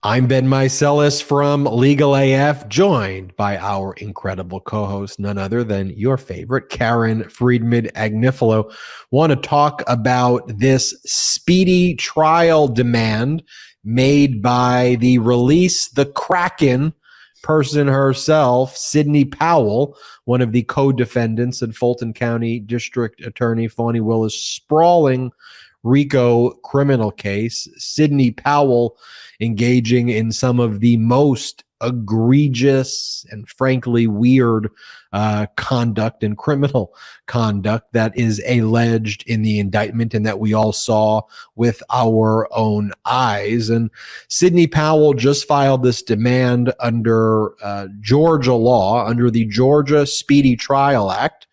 I'm Ben Meiselas from Legal AF, joined by our incredible co-host, none other than your favorite, Karen Friedman Agnifilo. Want to talk about this speedy trial demand made by the release, the Kraken person herself, Sidney Powell, one of the co-defendants in Fulton County District Attorney Fani Willis' sprawling RICO criminal case. Sidney Powell engaging in some of the most egregious and frankly weird conduct and criminal conduct that is alleged in the indictment and that we all saw with our own eyes. And Sidney Powell just filed this demand under Georgia law, under the Georgia Speedy Trial Act.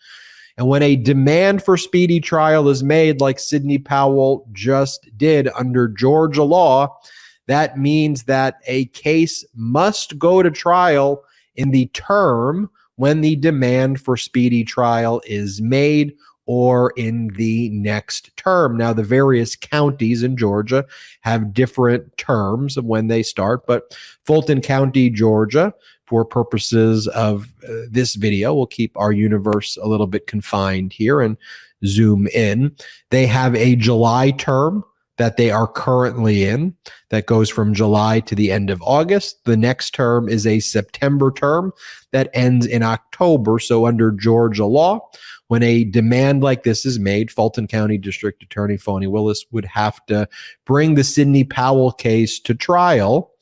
And when a demand for speedy trial is made, like Sidney Powell just did under Georgia law, that means that a case must go to trial in the term when the demand for speedy trial is made or in the next term. Now, the various counties in Georgia have different terms of when they start, but Fulton County, Georgia, for purposes of this video, we'll keep our universe a little bit confined here and zoom in. They have a July term that they are currently in that goes from July to the end of August. The next term is a September term that ends in October. So under Georgia law, when a demand like this is made, Fulton County District Attorney Fani Willis would have to bring the Sidney Powell case to trial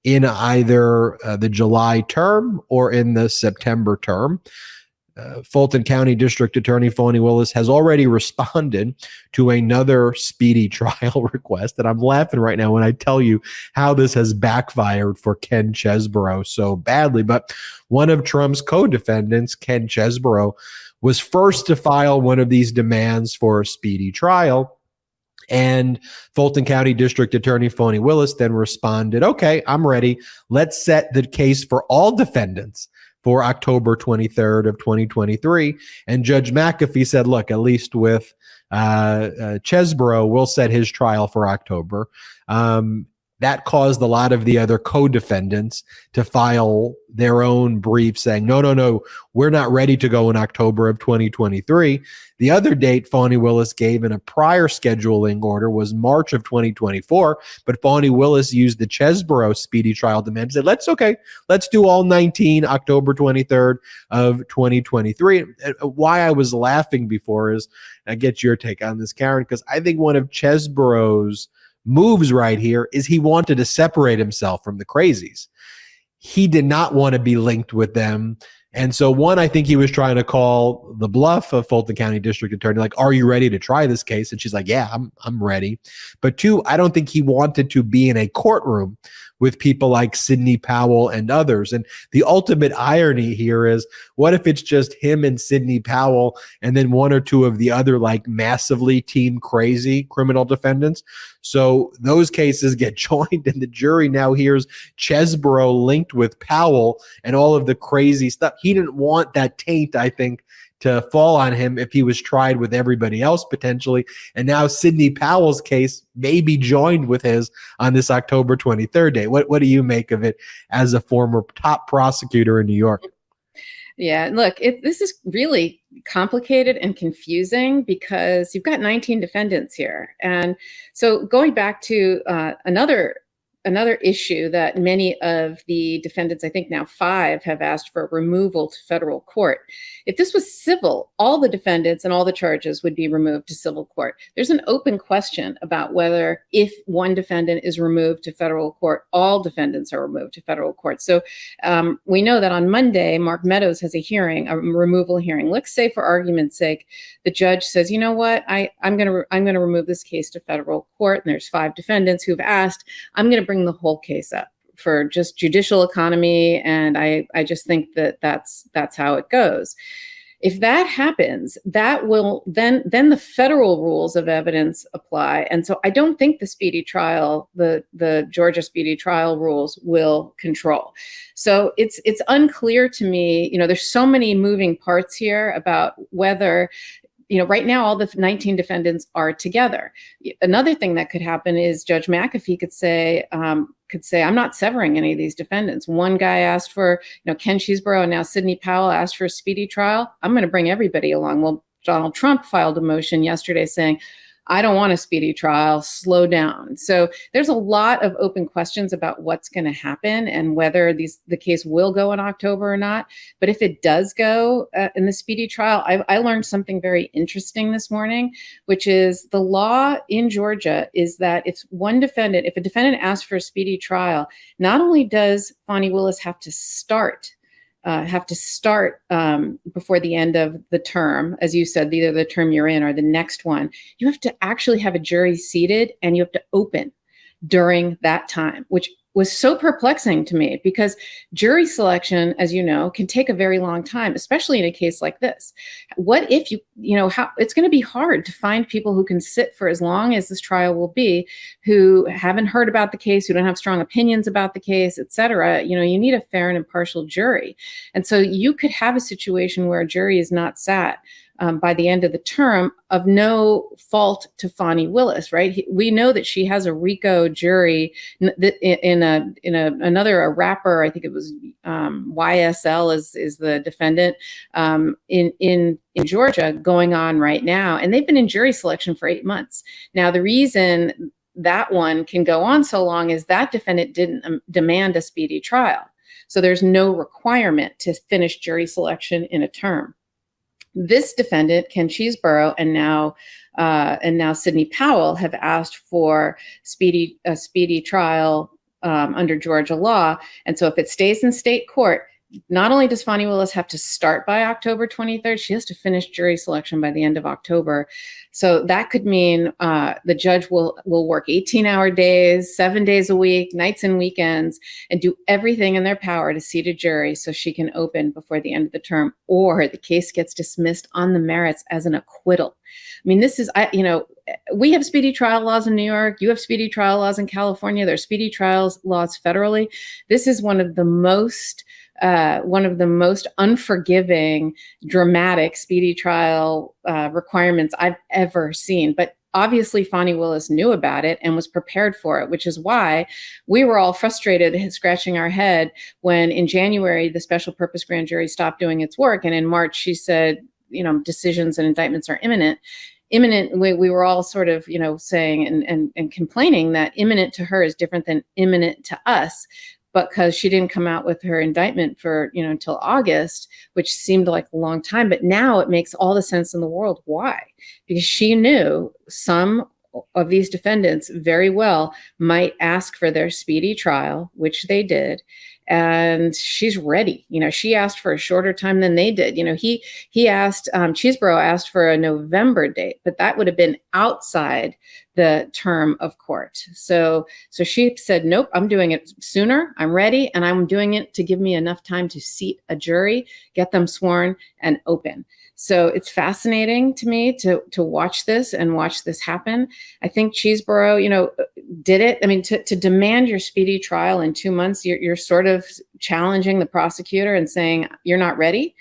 in either the July term or in the September term. Fulton County District Attorney Fani Willis has already responded to another speedy trial request. And I'm laughing right now when I tell you how this has backfired for Ken Chesebro so badly. But one of Trump's co-defendants, Ken Chesebro, was first to file one of these demands for a speedy trial. And Fulton County District Attorney Fani Willis then responded, okay, I'm ready. Let's set the case for all defendants for October 23rd of 2023. And Judge McAfee said, look, at least with Chesebro, we'll set his trial for October. That caused a lot of the other co-defendants to file their own brief saying, no, we're not ready to go in October of 2023. The other date Fani Willis gave in a prior scheduling order was March of 2024, but Fani Willis used the Chesebro speedy trial demand and said, let's do all 19 October 23rd of 2023. Why I was laughing before is, I get your take on this, Karen, because I think one of Chesebro's moves right here is he wanted to separate himself from the crazies. He did not want to be linked with them. And so one, I think he was trying to call the bluff of Fulton County District Attorney, like, are you ready to try this case? And she's like, yeah, I'm ready. But two, I don't think he wanted to be in a courtroom with people like Sidney Powell and others. And the ultimate irony here is, what if it's just him and Sidney Powell and then one or two of the other like massively team crazy criminal defendants? So those cases get joined and the jury now hears Chesebro linked with Powell and all of the crazy stuff. He didn't want that taint, I think, to fall on him if he was tried with everybody else potentially. And now Sidney Powell's case may be joined with his on this October 23rd date. What do you make of it as a former top prosecutor in New York? Yeah, look, this is really complicated and confusing because you've got 19 defendants here. And so going back to another issue that many of the defendants, I think now 5, have asked for removal to federal court. If this was civil, all the defendants and all the charges would be removed to civil court. There's an open question about whether, if one defendant is removed to federal court, all defendants are removed to federal court. So we know that on Monday, Mark Meadows has a hearing, a removal hearing. Let's say, for argument's sake, the judge says, you know what, I'm going to remove this case to federal court, and there's 5 defendants who've asked. I'm going to bring the whole case up for just judicial economy, and I just think that that's how it goes. If that happens, that will then the federal rules of evidence apply, and so I don't think the speedy trial, the Georgia speedy trial rules will control. So it's unclear to me. There's so many moving parts here about whether. Right now, all the 19 defendants are together. Another thing that could happen is Judge McAfee could say, could say, I'm not severing any of these defendants. One guy asked for, Ken Chesebro, and now Sidney Powell asked for a speedy trial. I'm going to bring everybody along. Well, Donald Trump filed a motion yesterday saying, I don't want a speedy trial, slow down. So there's a lot of open questions about what's going to happen and whether the case will go in October or not. But if it does go in the speedy trial, I learned something very interesting this morning, which is the law in Georgia is that if a defendant asks for a speedy trial, not only does Fani Willis have to start before the end of the term, as you said, either the term you're in or the next one, you have to actually have a jury seated and you have to open during that time, which was so perplexing to me because jury selection, as you know, can take a very long time, especially in a case like this. What if it's going to be hard to find people who can sit for as long as this trial will be, who haven't heard about the case, who don't have strong opinions about the case, et cetera. You need a fair and impartial jury. And so you could have a situation where a jury is not sat by the end of the term of no fault to Fani Willis, right? We know that she has a RICO jury in another rapper. I think it was YSL is the defendant in Georgia going on right now, and they've been in jury selection for 8 months now. The reason that one can go on so long is that defendant didn't demand a speedy trial, so there's no requirement to finish jury selection in a term. This defendant, Ken Chesebro, and now Sidney Powell have asked for a speedy trial under Georgia law. And so if it stays in state court, not only does Fani Willis have to start by October 23rd, she has to finish jury selection by the end of October. So that could mean the judge will work 18-hour days, 7 days a week, nights and weekends, and do everything in their power to seat a jury so she can open before the end of the term, or the case gets dismissed on the merits as an acquittal. I mean, this is, we have speedy trial laws in New York. You have speedy trial laws in California. There are speedy trials laws federally. This is one of the most unforgiving, dramatic speedy trial requirements I've ever seen. But obviously, Fani Willis knew about it and was prepared for it, which is why we were all frustrated, scratching our head when in January, the special purpose grand jury stopped doing its work. And in March, she said, decisions and indictments are imminent. We were all sort of, saying and complaining that imminent to her is different than imminent to us, because she didn't come out with her indictment for, until August, which seemed like a long time. But now it makes all the sense in the world. Why? Because she knew some of these defendants very well might ask for their speedy trial, which they did. And she's ready. She asked for a shorter time than they did. He asked, Chesebro asked for a November date, but that would have been outside the term of court. So she said, nope, I'm doing it sooner. I'm ready. And I'm doing it to give me enough time to seat a jury, get them sworn, and open. So it's fascinating to me to watch this and watch this happen. I think Chesebro, did it. I mean, to demand your speedy trial in 2 months, you're sort of challenging the prosecutor and saying, you're not ready.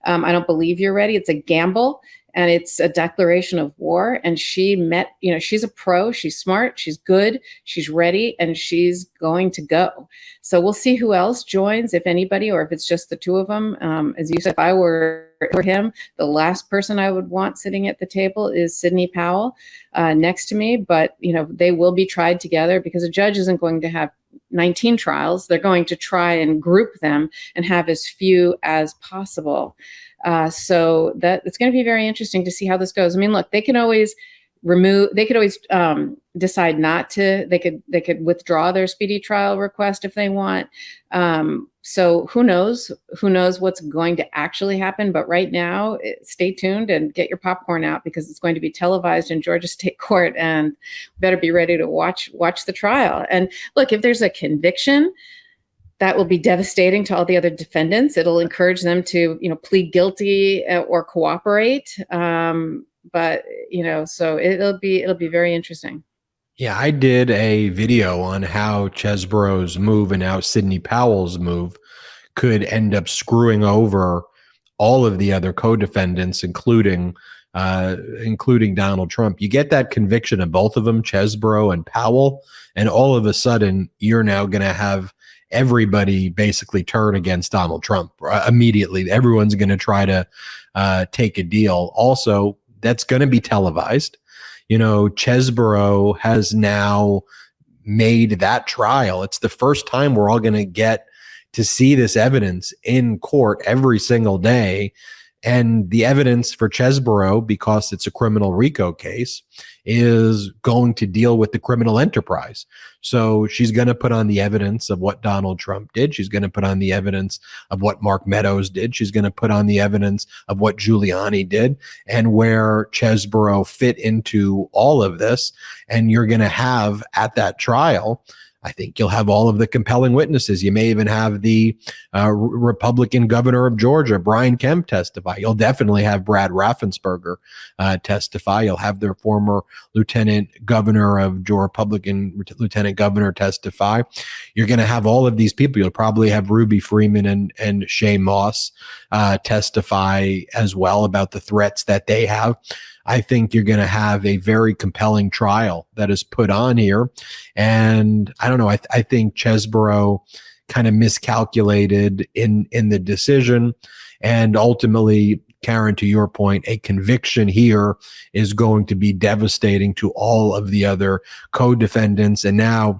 I don't believe you're ready. It's a gamble. And it's a declaration of war. And she met, she's a pro, she's smart, she's good, she's ready, and she's going to go. So we'll see who else joins, if anybody, or if it's just the two of them. As you said, if I were him, the last person I would want sitting at the table is Sidney Powell next to me. But, they will be tried together because a judge isn't going to have 19 trials. They're going to try and group them and have as few as possible. So that it's going to be very interesting to see how this goes. I mean, look, they can always decide not to. They could withdraw their speedy trial request if they want. So who knows what's going to actually happen. But right now, stay tuned and get your popcorn out, because it's going to be televised in Georgia State Court, and better be ready to watch the trial. And look, if there's a conviction, that will be devastating to all the other defendants. It'll encourage them to, plead guilty or cooperate. But so it'll be very interesting. Yeah, I did a video on how Chesebro's move and how Sidney Powell's move could end up screwing over all of the other co-defendants, including including Donald Trump. You get that conviction of both of them, Chesebro and Powell, and all of a sudden you're now going to have everybody basically turn against Donald Trump immediately. Everyone's going to try to take a deal. Also, that's going to be televised. You know, Chesebro has now made that trial. It's the first time we're all going to get to see this evidence in court every single day. And the evidence for Chesebro, because it's a criminal RICO case, is going to deal with the criminal enterprise. So she's going to put on the evidence of what Donald Trump did. She's going to put on the evidence of what Mark Meadows did. She's going to put on the evidence of what Giuliani did and where Chesebro fit into all of this. And you're going to have at that trial, I think you'll have all of the compelling witnesses. You may even have the Republican governor of Georgia, Brian Kemp, testify. You'll definitely have Brad Raffensperger testify. You'll have their former lieutenant governor of Georgia, Republican lieutenant governor, testify. You're going to have all of these people. You'll probably have Ruby Freeman and Shay Moss testify as well about the threats that they have. I think you're going to have a very compelling trial that is put on here. And I don't know, I think Chesebro kind of miscalculated in the decision. And ultimately, Karen, to your point, a conviction here is going to be devastating to all of the other co-defendants. And now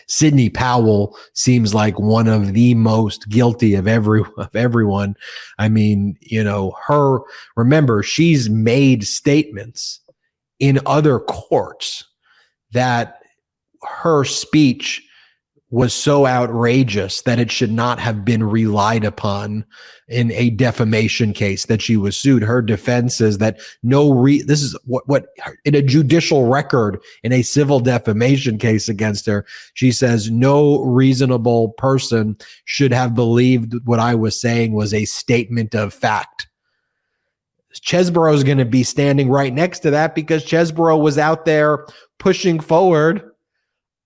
Sidney Powell seems like one of the most guilty of everyone. I mean, you know, remember, she's made statements in other courts that her speech was so outrageous that it should not have been relied upon in a defamation case that she was sued. Her defense is that this is what in a judicial record in a civil defamation case against her, she says no reasonable person should have believed what I was saying was a statement of fact. Chesebro is going to be standing right next to that because Chesebro was out there pushing forward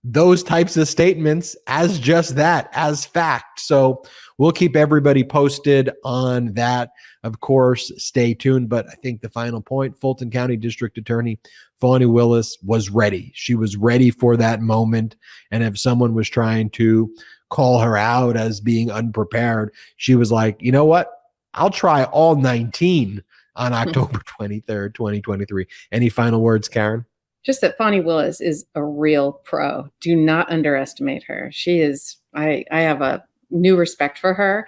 those types of statements as just that, as fact. So we'll keep everybody posted on that. Of course, stay tuned. But I think the final point, Fulton County District Attorney Fani Willis was ready. She was ready for that moment. And if someone was trying to call her out as being unprepared, she was like, you know what? I'll try all 19 on October 23rd, 2023. Any final words, Karen? Just that Fani Willis is a real pro. Do not underestimate her. She is, I have a new respect for her.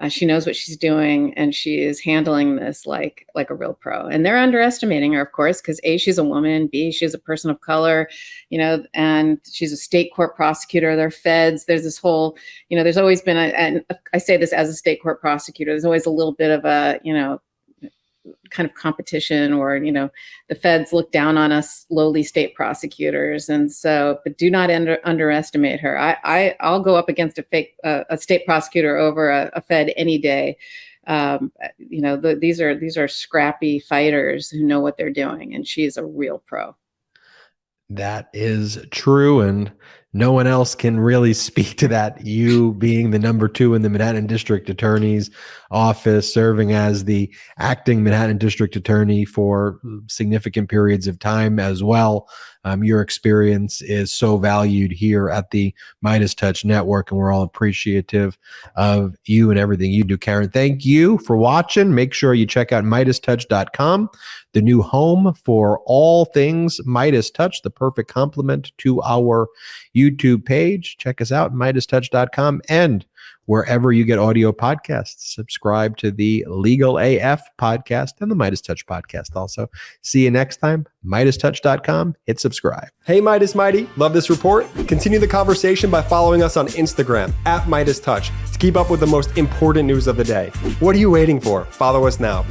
She knows what she's doing, and she is handling this like a real pro. And they're underestimating her, of course, because A, she's a woman, B, she's a person of color, you know, and she's a state court prosecutor. They're feds. There's this whole, you know, there's always been and I say this as a state court prosecutor, there's always a little bit of a, you know, kind of competition, or, you know, the feds look down on us lowly state prosecutors. And so, but do not underestimate her. I'll go up against a state prosecutor over a fed any day. You know, these are scrappy fighters who know what they're doing, and she's a real pro. That is true. And no one else can really speak to that. You being the number 2 in the Manhattan District Attorney's office, serving as the acting Manhattan District Attorney for significant periods of time as well. Your experience is so valued here at the MeidasTouch Network, and we're all appreciative of you and everything you do, Karen. Thank you for watching. Make sure you check out MeidasTouch.com, the new home for all things MeidasTouch, the perfect complement to our YouTube page. Check us out, MeidasTouch.com, and wherever you get audio podcasts. Subscribe to the Legal AF podcast and the MeidasTouch podcast also. See you next time. MeidasTouch.com. Hit subscribe. Hey, Meidas Mighty. Love this report? Continue the conversation by following us on Instagram at MeidasTouch to keep up with the most important news of the day. What are you waiting for? Follow us now.